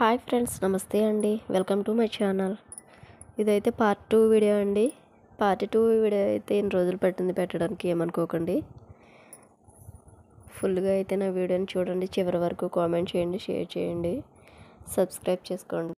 Hi friends, నమస్తే అండి. Welcome to my channel. ఇదైతే పార్ట్ 2 వీడియో అండి. పార్ట్ 2 వీడియో అయితే ఎన్ని రోజులు పట్టింది పెట్టడానికి ఏమనుకోకండి. ఫుల్గా అయితే నా వీడియోని చూడండి, చివరి వరకు కామెంట్ చేయండి, షేర్ చేయండి, సబ్స్క్రైబ్ చేసుకోండి.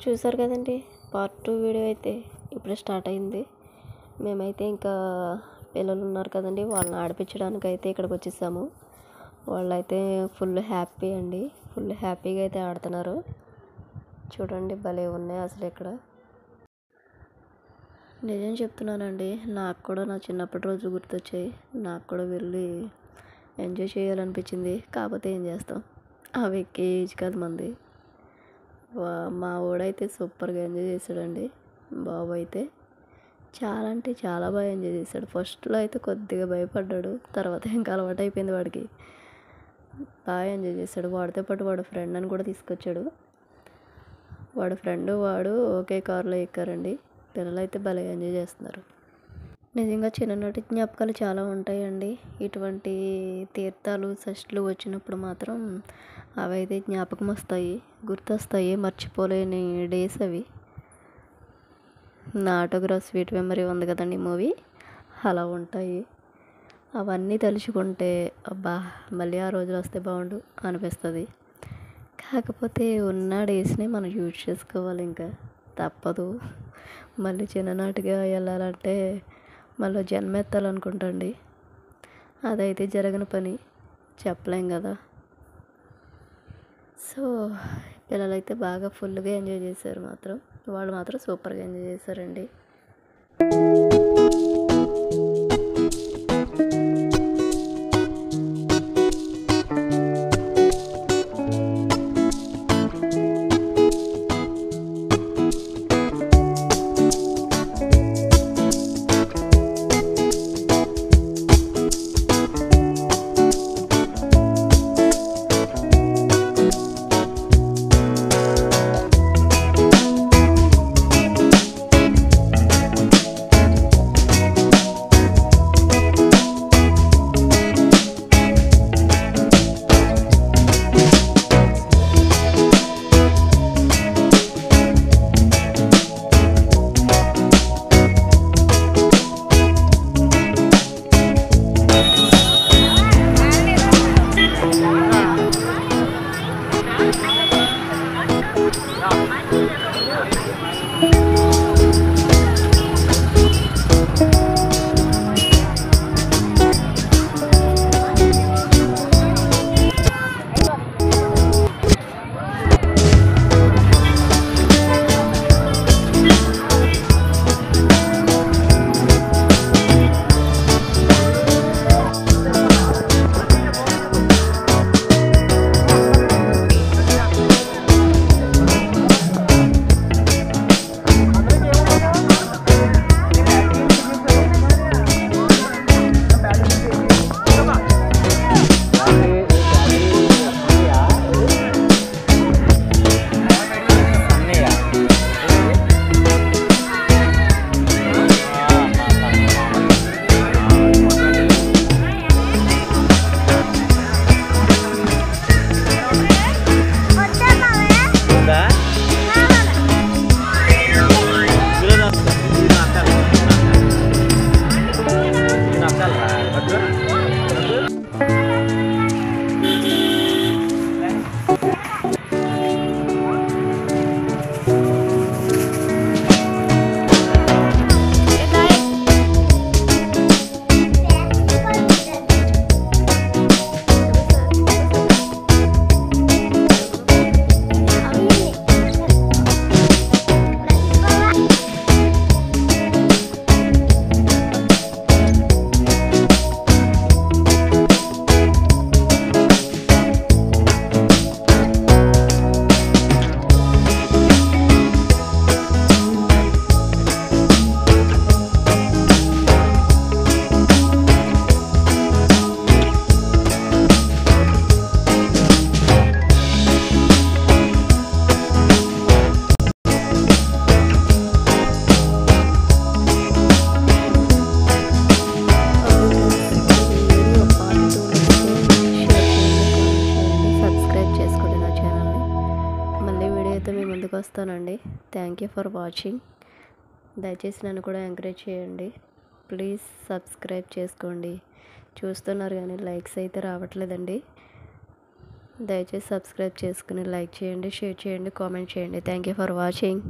చూసారు కదండి, పార్ట్ 2 వీడియో అయితే ఇప్పుడు స్టార్ట్ అయింది. మేమైతే ఇంకా పిల్లలు ఉన్నారు కదండి, వాళ్ళని ఆడిపించడానికి అయితే ఇక్కడికి వచ్చేసాము. వాళ్ళైతే ఫుల్ హ్యాపీ అండి, ఫుల్ హ్యాపీగా అయితే ఆడుతున్నారు. చూడండి, భలే ఉన్నాయి అసలు. ఇక్కడ నిజం చెప్తున్నానండి, నాకు కూడా నా చిన్నప్పటి రోజులు గుర్తొచ్చాయి. నాకు కూడా వెళ్ళి ఎంజాయ్ చేయాలనిపించింది. కాకపోతే ఏం చేస్తాం, అవి ఎక్కే ఏజ్ కాదు మంది. మా వాడైతే సూపర్గా ఎంజాయ్ చేశాడండి. బాబు అయితే చాలా అంటే చాలా బాగా ఎంజాయ్ చేశాడు. ఫస్ట్లో అయితే కొద్దిగా భయపడ్డాడు, తర్వాత ఇంకా అలవాటు అయిపోయింది వాడికి. బాగా ఎంజాయ్ చేశాడు. వాడితో పాటు వాడు ఫ్రెండ్ అని కూడా తీసుకొచ్చాడు. వాడు ఫ్రెండ్ వాడు ఒకే కారులో ఎక్కారండి. పిల్లలు అయితే భలే ఎంజాయ్ చేస్తున్నారు. నిజంగా చిన్ననాటి జ్ఞాపకాలు చాలా ఉంటాయండి. ఇటువంటి తీర్థాలు షష్ఠులు వచ్చినప్పుడు మాత్రం అవి అయితే జ్ఞాపకం వస్తాయి, గుర్తొస్తాయి. మర్చిపోలేని డేస్ అవి. నా ఆటోగ్రాఫ్ స్వీట్ మెమరీ ఉంది కదండి మూవీ, అలా ఉంటాయి. అవన్నీ తలుచుకుంటే అబ్బా మళ్ళీ ఆ రోజులు వస్తే బాగుండు అనిపిస్తుంది. కాకపోతే ఉన్న డేస్ని మనం యూజ్ చేసుకోవాలి, ఇంకా తప్పదు. మళ్ళీ చిన్ననాటిగా వెళ్ళాలంటే మళ్ళీ జన్మెత్తాలనుకుంటండి. అదైతే జరగని పని, చెప్పలేం కదా. సో పిల్లలైతే బాగా ఫుల్గా ఎంజాయ్ చేశారు. వాళ్ళు మాత్రం సూపర్గా ఎంజాయ్ చేశారండి. అయితే మీ ముందుకు వస్తానండి. Thank you for watching. దయచేసి నన్ను కూడా ఎంకరేజ్ చేయండి. ప్లీజ్ సబ్స్క్రైబ్ చేసుకోండి. చూస్తున్నారు కానీ లైక్స్ అయితే రావట్లేదండి. దయచేసి సబ్స్క్రైబ్ చేసుకుని లైక్ చేయండి, షేర్ చేయండి, కామెంట్ చేయండి. Thank you for watching.